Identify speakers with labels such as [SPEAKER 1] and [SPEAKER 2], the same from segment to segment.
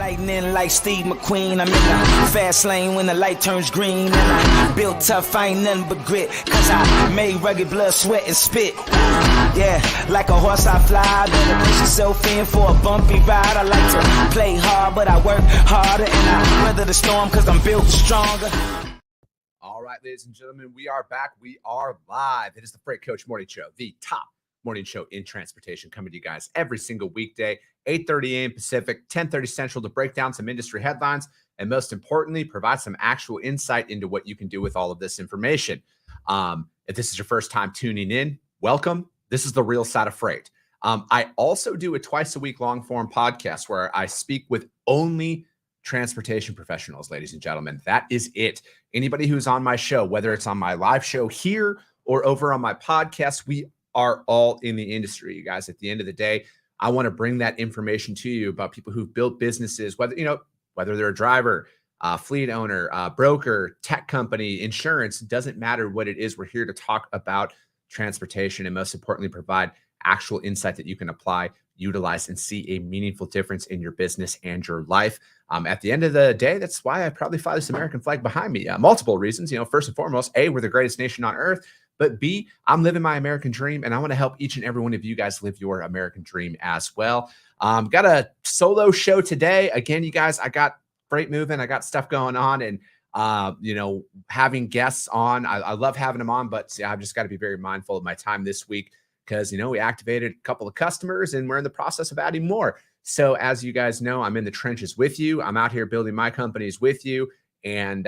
[SPEAKER 1] Lightning like Steve McQueen. I'm in the fast lane when the light turns green. And I built tough, I ain't nothing but grit. Cause I made rugged blood, sweat, and spit. Yeah, like a horse I fly. Better push yourself in for a bumpy ride. I like to play hard, but I work harder. And I weather the storm cause I'm built stronger.
[SPEAKER 2] All right, ladies and gentlemen, we are back. We are live. It is the Freight Coach Morning Show, the top morning show in transportation, coming to you guys every single weekday, 8:30 a.m. Pacific, 10:30 Central, to break down some industry headlines and, most importantly, provide some actual insight into what you can do with all of this information. If this is your first time tuning in, welcome. This is the real side of freight. I also do a twice-a-week long-form podcast where I speak with only transportation professionals, ladies and gentlemen. That is it. Anybody who's on my show, whether it's on my live show here or over on my podcast, we are all in the industry, you guys. At the end of the day, I want to bring that information to you about people who've built businesses, whether they're a driver, fleet owner, broker, tech company, insurance, doesn't matter what it is. We're here to talk about transportation and, most importantly, provide actual insight that you can apply, utilize, and see a meaningful difference in your business and your life. At the end of the day, that's why I probably fly this American flag behind me. Multiple reasons. First and foremost, A, we're the greatest nation on earth. But B, I'm living my American dream, and I want to help each and every one of you guys live your American dream as well. Got a solo show today. Again, you guys, I got freight moving. I got stuff going on, and having guests on. I love having them on, but I've just got to be very mindful of my time this week because, we activated a couple of customers, and we're in the process of adding more. So as you guys know, I'm in the trenches with you. I'm out here building my companies with you. And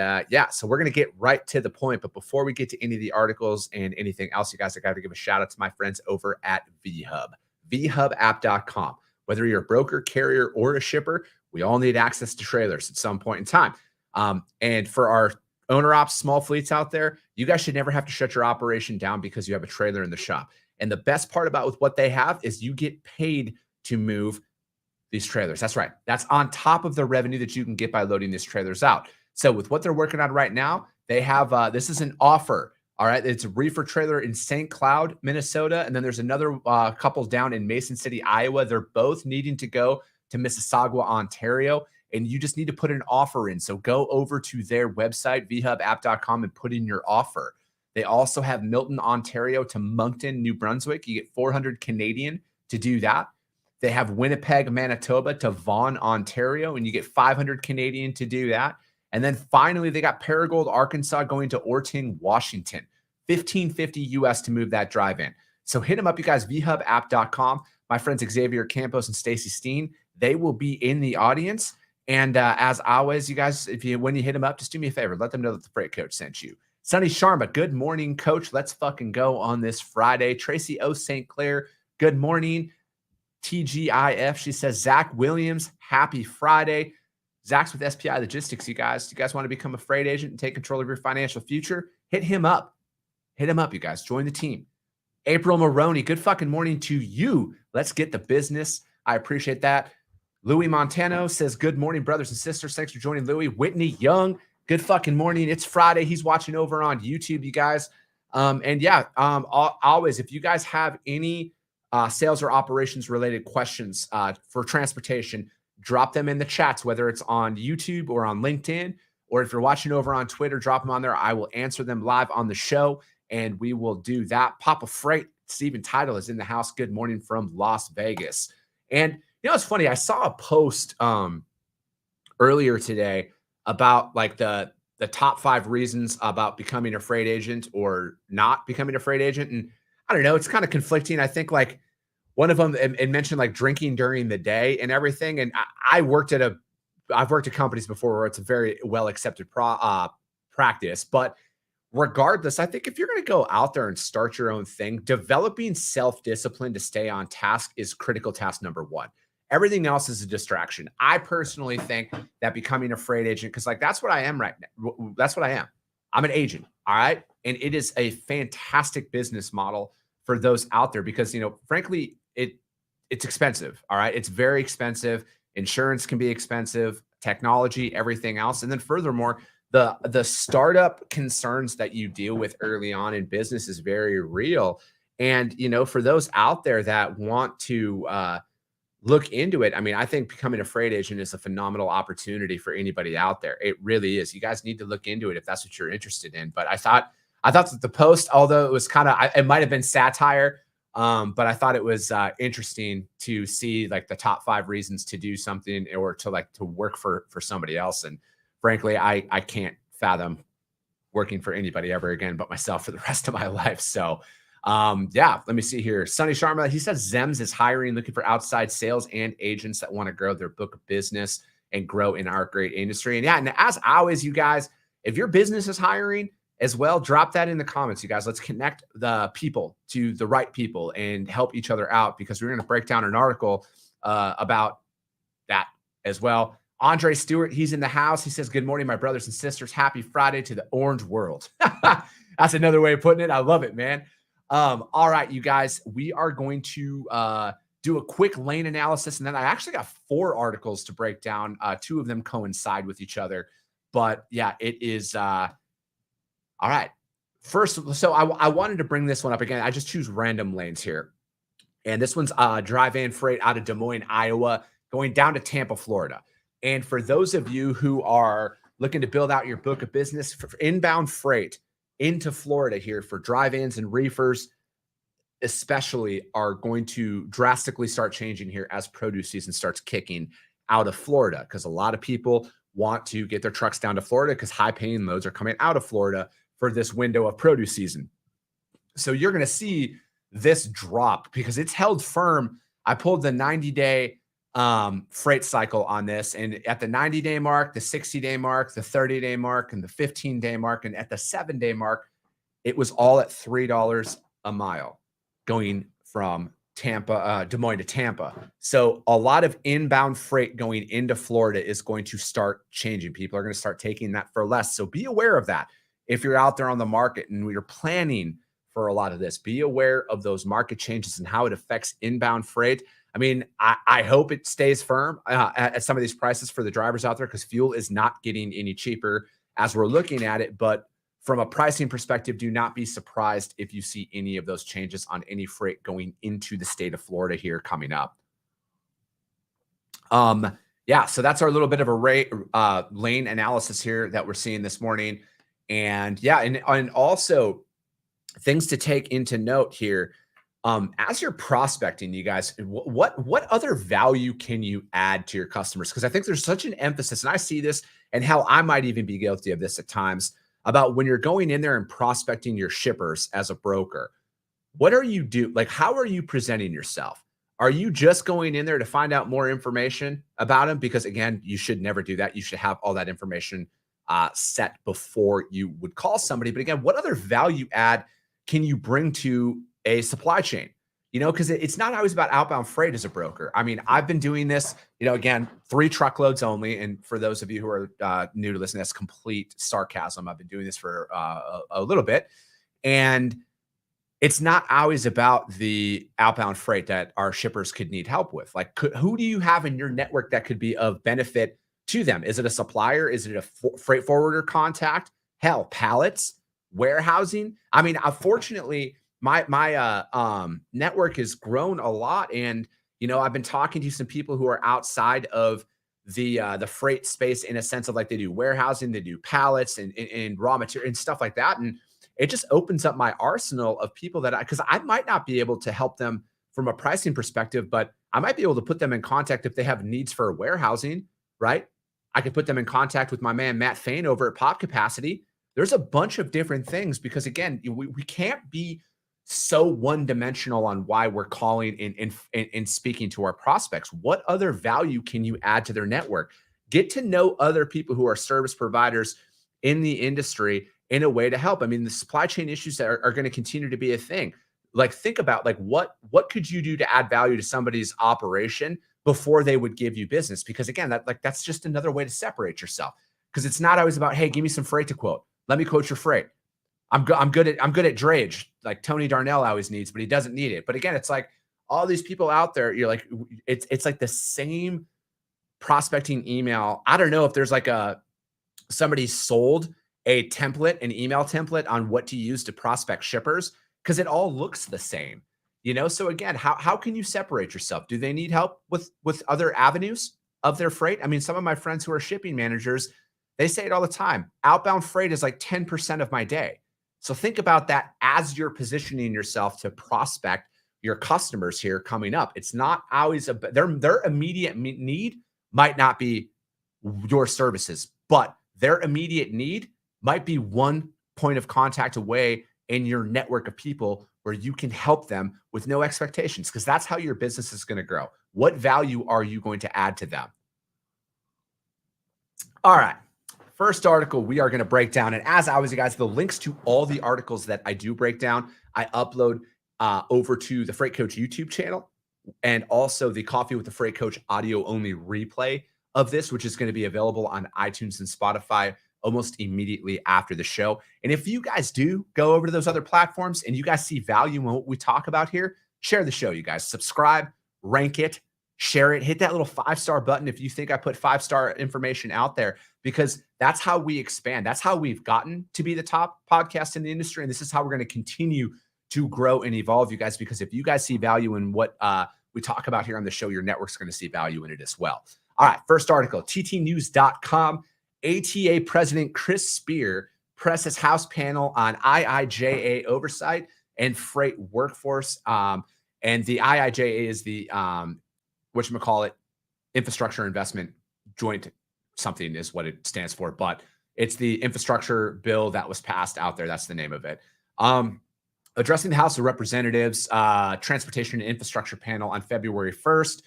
[SPEAKER 2] so we're going to get right to the point. But before we get to any of the articles and anything else, you guys, I got to give a shout out to my friends over at VHub, vhubapp.com. Whether you're a broker, carrier, or a shipper, we all need access to trailers at some point in time. And for our owner ops, small fleets out there, you guys should never have to shut your operation down because you have a trailer in the shop. And the best part about with what they have is you get paid to move these trailers. That's right. That's on top of the revenue that you can get by loading these trailers out. So with what they're working on right now, they have, this is an offer. All right. It's a reefer trailer in St. Cloud, Minnesota. And then there's another couple down in Mason City, Iowa. They're both needing to go to Mississauga, Ontario. And you just need to put an offer in. So go over to their website, vhubapp.com, and put in your offer. They also have Milton, Ontario to Moncton, New Brunswick. You get 400 Canadian to do that. They have Winnipeg, Manitoba to Vaughan, Ontario, and you get 500 Canadian to do that. And then finally, they got Paragould, Arkansas going to Orting, Washington, $1,550 US to move that drive in. So hit them up, you guys, vhubapp.com. My friends Xavier Campos and Stacy Steen, they will be in the audience. And as always, you guys, when you hit them up, just do me a favor. Let them know that the Freight Coach sent you. Sunny Sharma, good morning, Coach. Let's fucking go on this Friday. Tracy O. St. Clair, good morning. TGIF, she says, Zach Williams, happy Friday. Zach's with SPI Logistics, you guys. You guys want to become a freight agent and take control of your financial future? Hit him up. Hit him up, you guys. Join the team. April Maroney, good fucking morning to you. Let's get the business. I appreciate that. Louis Montano says, good morning, brothers and sisters. Thanks for joining, Louis. Whitney Young, good fucking morning. It's Friday. He's watching over on YouTube, you guys. Always, if you guys have any sales or operations related questions for transportation, drop them in the chats, whether it's on YouTube or on LinkedIn, or if you're watching over on Twitter, drop them on there. I will answer them live on the show, and we will do that. Papa Freight, Steven Title is in the house. Good morning from Las Vegas. And it's funny. I saw a post earlier today about like the top 5 reasons about becoming a freight agent or not becoming a freight agent. And I don't know, it's kind of conflicting. I think like one of them, it mentioned like drinking during the day and everything. And I've worked at companies before where it's a very well accepted practice. But regardless, I think if you're going to go out there and start your own thing, developing self-discipline to stay on task is critical task number 1. Everything else is a distraction. I personally think that becoming a freight agent, because like that's what I am right now. That's what I am. I'm an agent. All right. And it is a fantastic business model for those out there because, frankly, it's expensive. All right. It's very expensive. Insurance can be expensive, technology, everything else. And then furthermore, the startup concerns that you deal with early on in business is very real. And, for those out there that want to look into it. I mean, I think becoming a freight agent is a phenomenal opportunity for anybody out there. It really is. You guys need to look into it if that's what you're interested in. But I thought that the post, although it was kind of, it might have been satire, but I thought it was interesting to see like the top 5 reasons to do something or to like to work for somebody else. And frankly, I can't fathom working for anybody ever again but myself for the rest of my life. So yeah, let me see here. Sonny Sharma, he says Zems is hiring, looking for outside sales and agents that want to grow their book of business and grow in our great industry. And yeah, and as always, you guys, if your business is hiring as well, drop that in the comments, you guys. Let's connect the people to the right people and help each other out, because we're going to break down an article about that as well. Andre Stewart, he's in the house. He says, good morning, my brothers and sisters. Happy Friday to the orange world. That's another way of putting it. I love it, man. All right, you guys, we are going to do a quick lane analysis. And then I actually got 4 articles to break down. 2 of them coincide with each other. But yeah, it is all right. First, so I wanted to bring this one up again. I just choose random lanes here. And this one's drive-in freight out of Des Moines, Iowa, going down to Tampa, Florida. And for those of you who are looking to build out your book of business for inbound freight into Florida here for drive-ins and reefers, especially, are going to drastically start changing here as produce season starts kicking out of Florida, because a lot of people want to get their trucks down to Florida because high-paying loads are coming out of Florida for this window of produce season. So you're going to see this drop because it's held firm. I pulled the 90-day freight cycle on this, and at the 90-day mark, the 60-day mark, the 30-day mark, and the 15-day mark, and at the 7-day mark, it was all at $3 a mile going from Des Moines to Tampa. So a lot of inbound freight going into Florida is going to start changing. People are going to start taking that for less. So be aware of that. If you're out there on the market and you're planning for a lot of this, be aware of those market changes and how it affects inbound freight. I mean, I hope it stays firm at some of these prices for the drivers out there, because fuel is not getting any cheaper as we're looking at it. But from a pricing perspective, do not be surprised if you see any of those changes on any freight going into the state of Florida here coming up. Yeah, so that's our little bit of a lane analysis here that we're seeing this morning. And yeah, and also things to take into note here. As you're prospecting, you guys, what other value can you add to your customers? Because I think there's such an emphasis, and I see this, and how I might even be guilty of this at times, about when you're going in there and prospecting your shippers as a broker. What are you do? Like, how are you presenting yourself? Are you just going in there to find out more information about them? Because again, you should never do that. You should have all that information set before you would call somebody. But again, what other value add can you bring to a supply chain? You know, because it's not always about outbound freight as a broker. I mean, I've been doing this, you know, again, 3 truckloads only. And for those of you who are new to listen, that's complete sarcasm. I've been doing this for a little bit. And it's not always about the outbound freight that our shippers could need help with. Like, who do you have in your network that could be of benefit to them? Is it a supplier? Is it a freight forwarder contact? Hell, pallets, warehousing. I mean, unfortunately, my network has grown a lot, and you know, I've been talking to some people who are outside of the freight space, in a sense of like, they do warehousing, they do pallets and raw material and stuff like that, and it just opens up my arsenal of people that because I might not be able to help them from a pricing perspective, but I might be able to put them in contact if they have needs for warehousing, right? I could put them in contact with my man Matt Fain over at Pop Capacity. There's a bunch of different things, because again, we can't be so one-dimensional on why we're calling and speaking to our prospects. What other value can you add to their network? Get to know other people who are service providers in the industry in a way to help. I mean, the supply chain issues are going to continue to be a thing. Like, think about like what could you do to add value to somebody's operation before they would give you business? Because again, that's just another way to separate yourself. Because it's not always about, hey, give me some freight to quote. Let me quote your freight. I'm good at drayage, like Tony Darnell always needs, but he doesn't need it. But again, it's like all these people out there, you're like, it's like the same prospecting email. I don't know if there's like somebody sold a template, an email template on what to use to prospect shippers, because it all looks the same. So again, how can you separate yourself? Do they need help with other avenues of their freight? I mean, some of my friends who are shipping managers, they say it all the time. Outbound freight is like 10% of my day. So think about that as you're positioning yourself to prospect your customers here coming up. It's not always their immediate need might not be your services, but their immediate need might be one point of contact away in your network of people where you can help them with no expectations, because that's how your business is going to grow. What value are you going to add to them? All right. First article we are going to break down. And as always, you guys, the links to all the articles that I do break down, I upload over to the Freight Coach YouTube channel, and also the Coffee with the Freight Coach audio only replay of this, which is going to be available on iTunes and Spotify almost immediately after the show. And if you guys do go over to those other platforms and you guys see value in what we talk about here, share the show, you guys. Subscribe, rank it, share it, hit that little 5-star button if you think I put 5-star information out there, because that's how we expand. That's how we've gotten to be the top podcast in the industry. And this is how we're going to continue to grow and evolve, you guys, because if you guys see value in what we talk about here on the show, your network's going to see value in it as well. All right, first article, ttnews.com. ATA President Chris Spear presses House panel on IIJA oversight and freight workforce. And the IIJA is the, Infrastructure Investment Joint something is what it stands for, but it's the infrastructure bill that was passed out there. That's the name of it. Addressing the House of Representatives Transportation and Infrastructure panel on February 1st,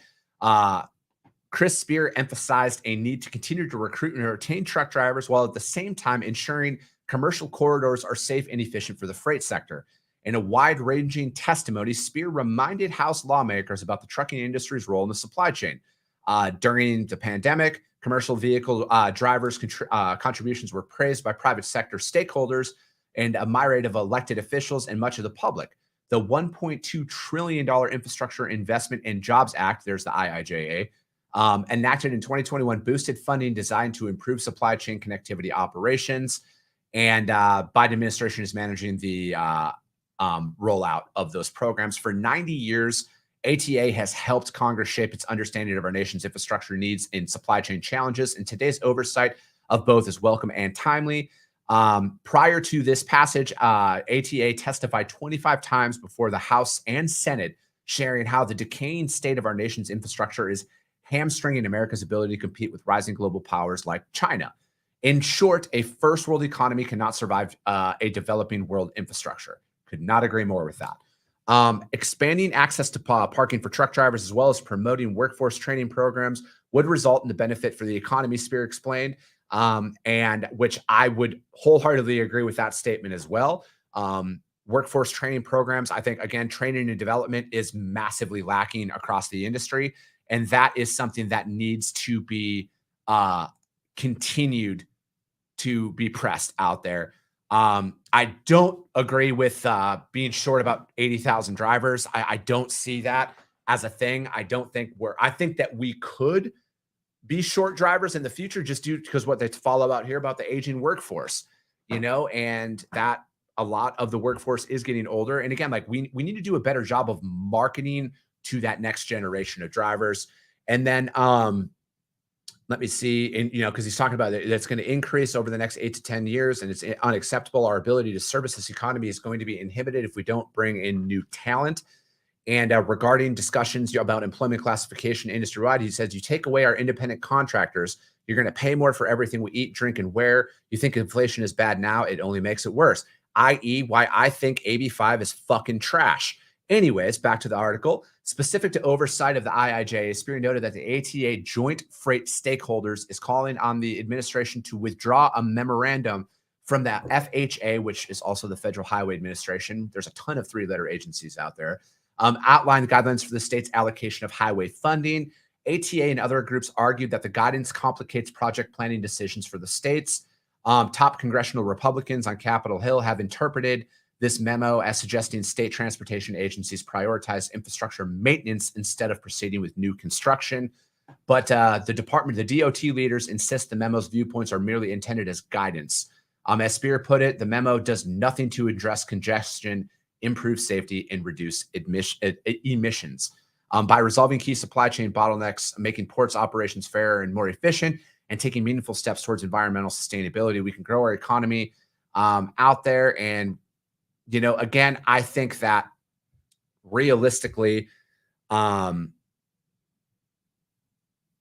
[SPEAKER 2] Chris Spear emphasized a need to continue to recruit and retain truck drivers while at the same time ensuring commercial corridors are safe and efficient for the freight sector. In a wide-ranging testimony, Spear reminded House lawmakers about the trucking industry's role in the supply chain. During the pandemic, commercial vehicle drivers' contributions were praised by private sector stakeholders and a myriad of elected officials and much of the public. The $1.2 trillion Infrastructure Investment and Jobs Act, there's the IIJA, enacted in 2021, boosted funding designed to improve supply chain connectivity operations. And Biden administration is managing the rollout of those programs. For 90 years, ATA has helped Congress shape its understanding of our nation's infrastructure needs and supply chain challenges. And today's oversight of both is welcome and timely. Prior to this passage, ATA testified 25 times before the House and Senate, sharing how the decaying state of our nation's infrastructure is hamstringing America's ability to compete with rising global powers like China. In short, a first world economy cannot survive a developing world infrastructure. Could not agree more with that. Expanding access to parking for truck drivers, as well as promoting workforce training programs, would result in the benefit for the economy, Spear explained, and which I would wholeheartedly agree with that statement as well. Workforce training programs, I think, again, training and development is massively lacking across the industry. And that is something that needs to be continued to be pressed out there. I don't agree with being short about 80,000 drivers. I don't see that as a thing. I think that we could be short drivers in the future just due because what they follow out here about the aging workforce, and that a lot of the workforce is getting older. And again, like we need to do a better job of marketing to that next generation of drivers. And then let me see, and because he's talking about it, that's going to increase over the next 8 to 10 years, and it's unacceptable. Our ability to service this economy is going to be inhibited if we don't bring in new talent. And regarding discussions about employment classification industry-wide, he says, you take away our independent contractors, you're going to pay more for everything we eat, drink, and wear. You think inflation is bad now, it only makes it worse, i.e. why I think AB5 is fucking trash. Anyways, back to the article. Specific to oversight of the IIJA, Spear noted that the ATA joint freight stakeholders is calling on the administration to withdraw a memorandum from the FHA, which is also the Federal Highway Administration. There's a ton of three-letter agencies out there. Outline the guidelines for the state's allocation of highway funding. ATA and other groups argued that the guidance complicates project planning decisions for the states. Top congressional Republicans on Capitol Hill have interpreted this memo as suggesting state transportation agencies prioritize infrastructure maintenance instead of proceeding with new construction. But the DOT leaders insist the memo's viewpoints are merely intended as guidance. As Spear put it, the memo does nothing to address congestion improve safety, and reduce emissions. By resolving key supply chain bottlenecks, making ports operations fairer and more efficient, and taking meaningful steps towards environmental sustainability, we can grow our economy out there. And, again, I think that realistically,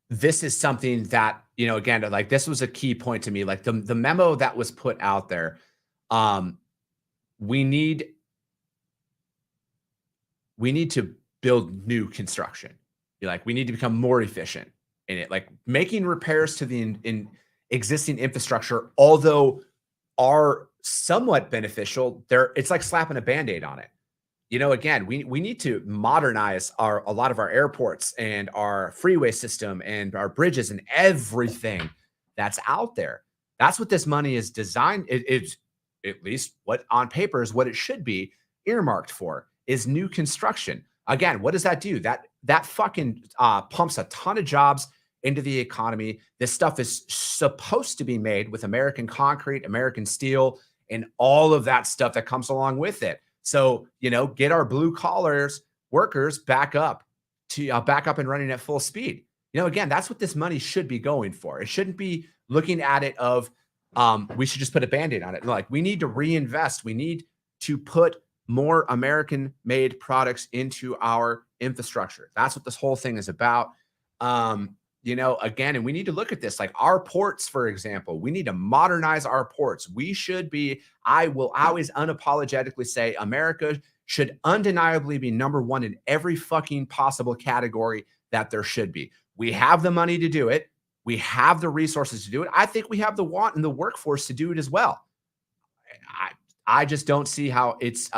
[SPEAKER 2] this is something that, again, like this was a key point to me, like the memo that was put out there. We need to build new construction. We need to become more efficient in it, like making repairs to the existing infrastructure, although are somewhat beneficial. It's like slapping a Band-Aid on it. Again, we need to modernize a lot of our airports and our freeway system and our bridges and everything that's out there. That's what this money is designed. It's at least what on paper is what it should be earmarked for, is new construction. Again, what does that do? That fucking pumps a ton of jobs into the economy. This stuff is supposed to be made with American concrete, American steel, and all of that stuff that comes along with it. So, get our blue collars workers back up and running at full speed. Again, that's what this money should be going for. It shouldn't be looking at it of, we should just put a Band-Aid on it. Like, we need to reinvest. We need to put more American made products into our infrastructure. That's what this whole thing is about. Again, and we need to look at this, like our ports, for example. We need to modernize our ports. We should be, I will always unapologetically say, America should undeniably be number one in every fucking possible category that there should be. We have the money to do it. We have the resources to do it. I think we have the want and the workforce to do it as well. I just don't see how it's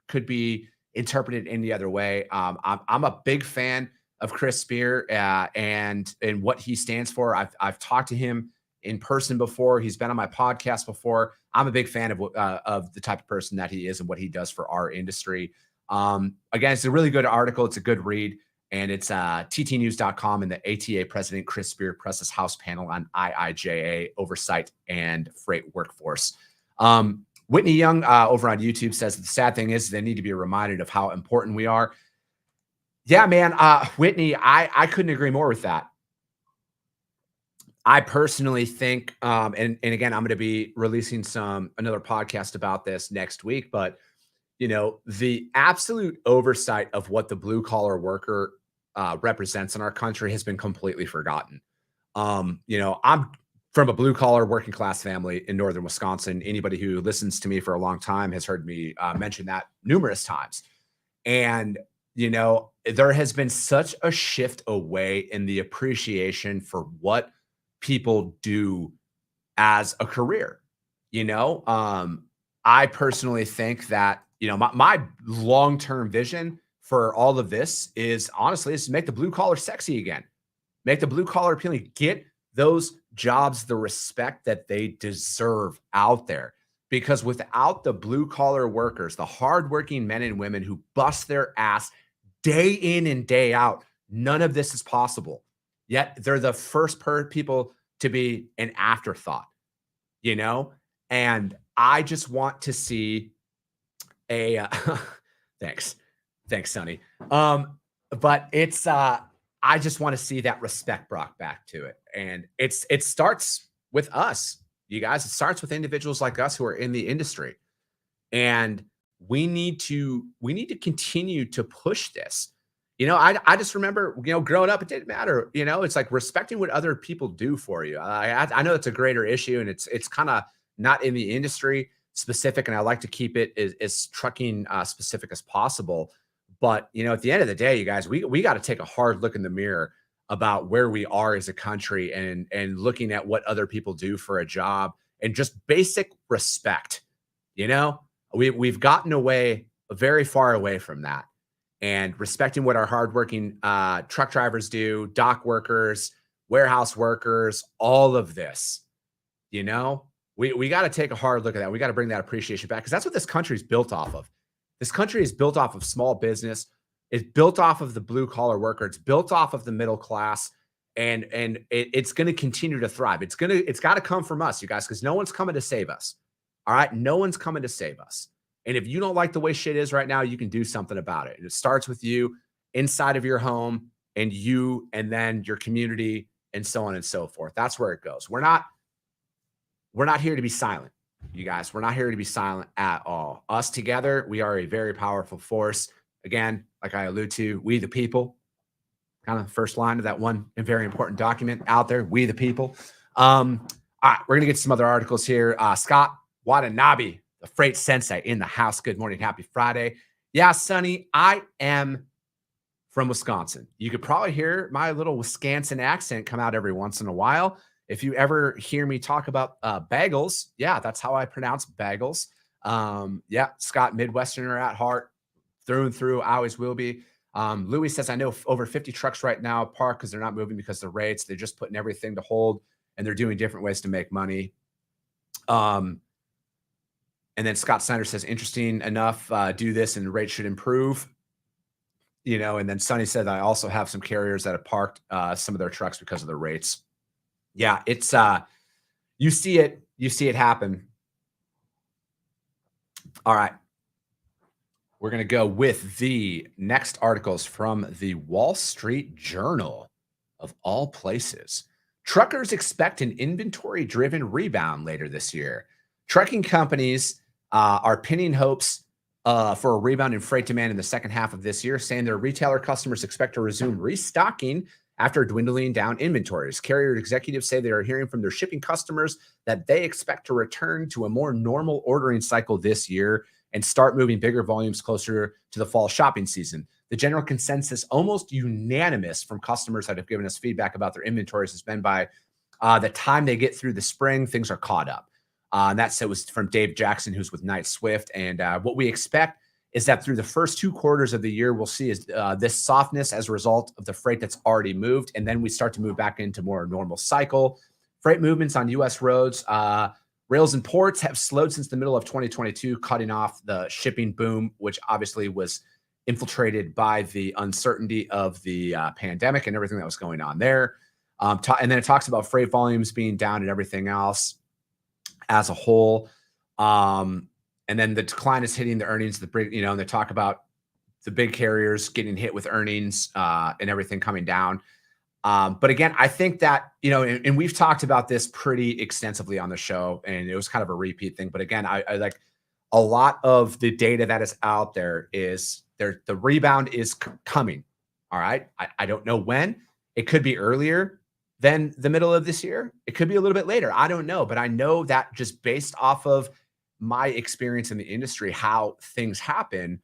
[SPEAKER 2] could be interpreted any other way. I'm a big fan of Chris Spear and what he stands for. I've talked to him in person before. He's been on my podcast before. I'm a big fan of the type of person that he is and what he does for our industry. Again, it's a really good article. It's a good read, and it's ttnews.com, and the ATA president Chris Spear presses House panel on IIJA oversight and freight workforce. Whitney Young over on YouTube says the sad thing is they need to be reminded of how important we are. Yeah, man. Whitney, I couldn't agree more with that. I personally think, and again, I'm going to be releasing another podcast about this next week, but the absolute oversight of what the blue collar worker represents in our country has been completely forgotten. I'm from a blue collar working class family in northern Wisconsin. Anybody who listens to me for a long time has heard me mention that numerous times. And there has been such a shift away in the appreciation for what people do as a career. I personally think that, my long-term vision for all of this is honestly is to make the blue collar sexy again, make the blue collar appealing, get those jobs the respect that they deserve out there. Because without the blue collar workers, the hardworking men and women who bust their ass day in and day out, none of this is possible. Yet they're the first people to be an afterthought, and I just want to see a thanks, Sonny. But it's I just want to see that respect brought back to it, and it starts with us. You guys, it starts with individuals like us who are in the industry, and we need to continue to push this. I just remember, growing up, it didn't matter. It's like respecting what other people do for you. I know it's a greater issue, and it's kind of not in the industry specific, and I like to keep it as trucking specific as possible. But at the end of the day, you guys, we got to take a hard look in the mirror about where we are as a country, and looking at what other people do for a job, and just basic respect. We've gotten away very far away from that, and respecting what our hardworking truck drivers do, dock workers, warehouse workers, all of this. We got to take a hard look at that. We got to bring that appreciation back, because that's what this country is built off of. This country is built off of small business. It's built off of the blue collar worker. It's built off of the middle class, and it's going to continue to thrive. It's got to come from us, you guys, because no one's coming to save us. All right, no one's coming to save us. And if you don't like the way shit is right now, you can do something about it. And it starts with you inside of your home and you, and then your community and so on and so forth. That's where it goes. We're not here to be silent, you guys. We're not here to be silent at all. Us together, we are a very powerful force. Again, like I allude to, we the people, kind of first line of that one very important document out there, we the people. All right, we're going to get some other articles here. Scott Watanabe, the freight sensei in the house. Good morning. Happy Friday. Yeah, Sonny, I am from Wisconsin. You could probably hear my little Wisconsin accent come out every once in a while. If you ever hear me talk about bagels, yeah, that's how I pronounce bagels. Yeah, Scott, Midwesterner at heart, through and through, I always will be. Louis says, I know over 50 trucks right now parked because they're not moving because of the rates. They're just putting everything to hold, and they're doing different ways to make money. And then Scott Snyder says, interesting enough, do this and the rate should improve. You know, and then Sonny said, I also have some carriers that have parked some of their trucks because of the rates. Yeah, it's you see it happen. All right. We're going to go with the next articles from the Wall Street Journal, of all places. Truckers expect an inventory-driven rebound later this year. Trucking companies are pinning hopes for a rebound in freight demand in the second half of this year, saying their retailer customers expect to resume restocking after dwindling down inventories. Carrier executives say they are hearing from their shipping customers that they expect to return to a more normal ordering cycle this year and start moving bigger volumes closer to the fall shopping season. The general consensus, almost unanimous from customers that have given us feedback about their inventories, has been by the time they get through the spring, things are caught up. And that was from Dave Jackson, who's with Knight Swift. And what we expect is that through the first 2 quarters of the year, we'll see is this softness as a result of the freight that's already moved. And then we start to move back into more normal cycle. Freight movements on U.S. roads, rails and ports have slowed since the middle of 2022, cutting off the shipping boom, which obviously was infiltrated by the uncertainty of the pandemic and everything that was going on there. And then it talks about freight volumes being down and everything else as a whole. And then the decline is hitting the earnings, and they talk about the big carriers getting hit with earnings and everything coming down. But again, I think that, and we've talked about this pretty extensively on the show, and it was kind of a repeat thing. But again, I like a lot of the data that is out there is the rebound is coming. All right. I don't know when. It could be earlier than the middle of this year. It could be a little bit later. I don't know. But I know that just based off of my experience in the industry, how things happen,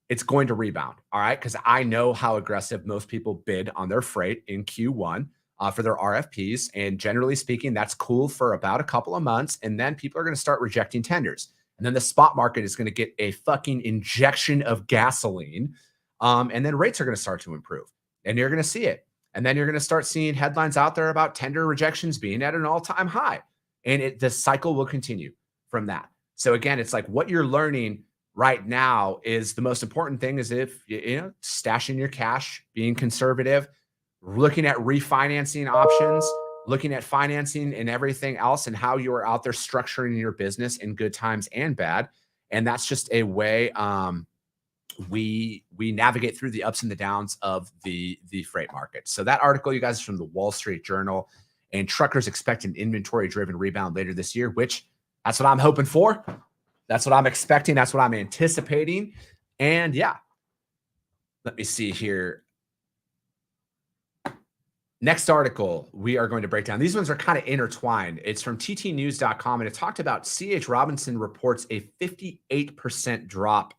[SPEAKER 2] it's going to rebound. All right. Because I know how aggressive most people bid on their freight in Q1 for their RFPs. And generally speaking, that's cool for about a couple of months. And then people are going to start rejecting tenders. And then the spot market is going to get a fucking injection of gasoline. And then rates are going to start to improve. And you're going to see it. And then you're going to start seeing headlines out there about tender rejections being at an all-time high. And the cycle will continue from that. So again, it's like what you're learning right now is the most important thing is if, stashing your cash, being conservative, looking at refinancing options, looking at financing and everything else and how you are out there structuring your business in good times and bad. And that's just a way we navigate through the ups and the downs of the freight market. So that article, you guys, is from the Wall Street Journal, and truckers expect an inventory-driven rebound later this year, which that's what I'm hoping for. That's what I'm expecting. That's what I'm anticipating. And yeah, let me see here. Next article we are going to break down. These ones are kind of intertwined. It's from ttnews.com, and it talked about C.H. Robinson reports a 58% drop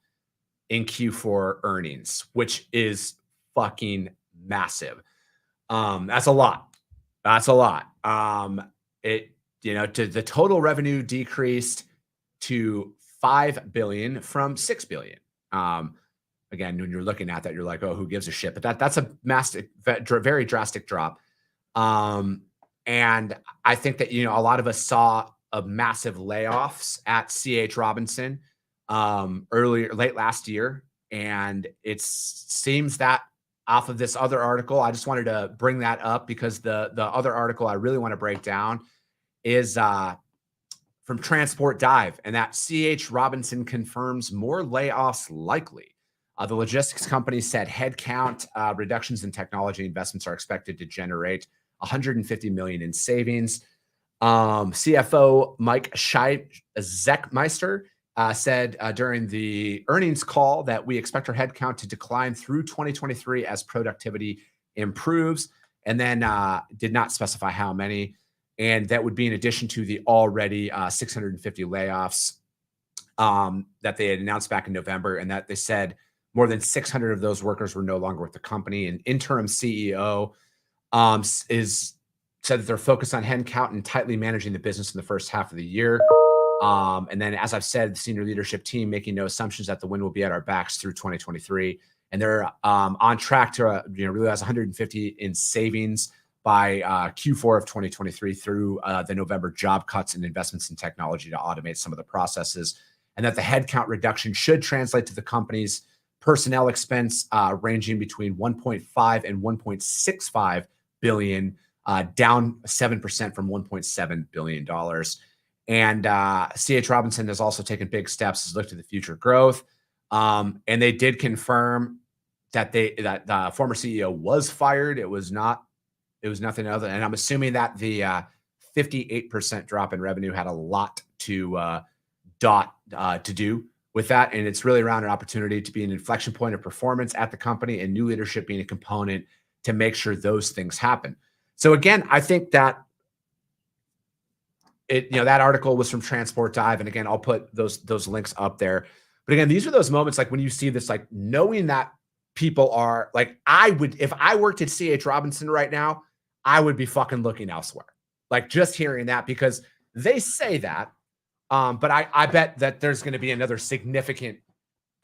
[SPEAKER 2] in Q4 earnings, which is fucking massive. That's a lot. That's a lot. The total revenue decreased to $5 billion from $6 billion. Again, when you're looking at that, you're like, oh, who gives a shit? But that's a massive, very drastic drop. And I think that, a lot of us saw a massive layoffs at C.H. Robinson late last year. And it seems that off of this other article, I just wanted to bring that up because the other article I really want to break down is from Transport Dive, and that C.H. Robinson confirms more layoffs likely. The logistics company said headcount reductions in technology investments are expected to generate $150 million in savings. CFO Mike Zeckmeister said during the earnings call that we expect our headcount to decline through 2023 as productivity improves, and then did not specify how many. And that would be in addition to the already 650 layoffs that they had announced back in November, and that they said more than 600 of those workers were no longer with the company. An interim CEO said that they're focused on headcount and tightly managing the business in the first half of the year. And then, as I've said, the senior leadership team making no assumptions that the wind will be at our backs through 2023. And they're on track to realize 150 in savings by Q4 of 2023 through the November job cuts and investments in technology to automate some of the processes. And that the headcount reduction should translate to the company's personnel expense ranging between 1.5 and 1.65 billion, down 7% from $1.7 billion. And C.H. Robinson has also taken big steps to look to the future growth. And they did confirm that the former CEO was fired. It was nothing other. And I'm assuming that the 58% drop in revenue had a lot to do with that. And it's really around an opportunity to be an inflection point of performance at the company, and new leadership being a component to make sure those things happen. So again, I think that that article was from Transport Dive. And again, I'll put those links up there. But again, these are those moments like when you see this, like knowing that people are like, if I worked at C.H. Robinson right now, I would be fucking looking elsewhere. Like just hearing that, because they say that, but I bet that there's going to be another significant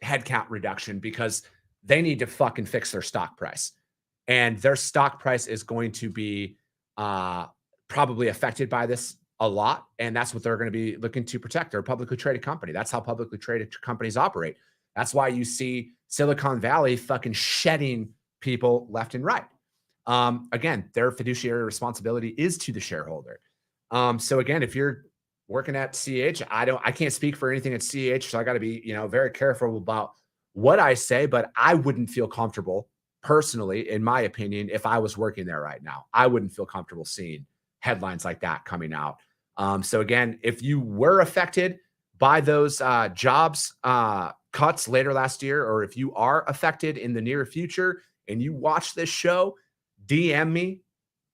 [SPEAKER 2] headcount reduction because they need to fucking fix their stock price. And their stock price is going to be probably affected by this a lot. And that's what they're going to be looking to protect. They're a publicly traded company. That's how publicly traded companies operate. That's why you see Silicon Valley fucking shedding people left and right. Again, their fiduciary responsibility is to the shareholder. So again, if you're working at CH, I can't speak for anything at CH, so I got to be, very careful about what I say, but I wouldn't feel comfortable personally, in my opinion, if I was working there right now. I wouldn't feel comfortable seeing headlines like that coming out. So again, if you were affected by those jobs cuts later last year, or if you are affected in the near future and you watch this show, DM me.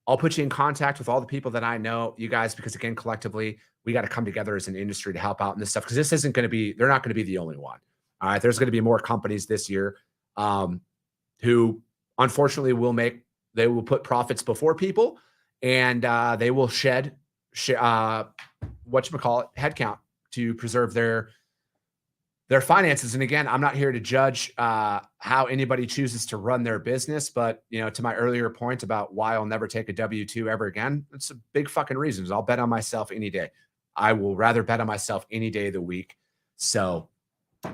[SPEAKER 2] I'll put you in contact with all the people that I know, you guys, because again, collectively, we got to come together as an industry to help out in this stuff, because this isn't going to be, they're not going to be the only one. All right. There's going to be more companies this year who unfortunately they will put profits before people, and they will shed headcount to preserve their finances. And again, I'm not here to judge how anybody chooses to run their business, but to my earlier point about why I'll never take a W-2 ever again, it's a big fucking reason. I'll bet on myself any day. I will rather bet on myself any day of the week. So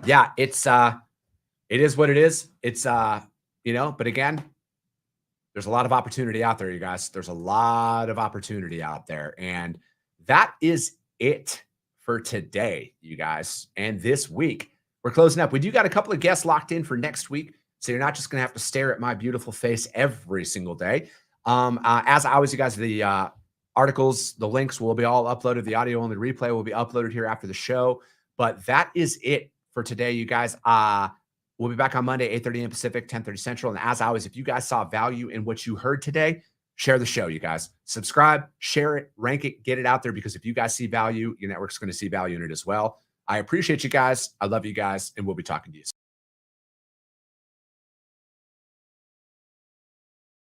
[SPEAKER 2] yeah, it is what it is. It's but again, there's a lot of opportunity out there, you guys. There's a lot of opportunity out there. And that is it for today, you guys. And this week, we're closing up. We do got a couple of guests locked in for next week, so you're not just going to have to stare at my beautiful face every single day. As always, you guys, the articles, the links will be all uploaded. The audio-only replay will be uploaded here after the show. But that is it for today, you guys. We'll be back on Monday, 8:30 a.m. Pacific, 10:30 Central. And as always, if you guys saw value in what you heard today, share the show, you guys. Subscribe, share it, rank it, get it out there, because if you guys see value, your network's going to see value in it as well. I appreciate you guys. I love you guys, and we'll be talking to you soon.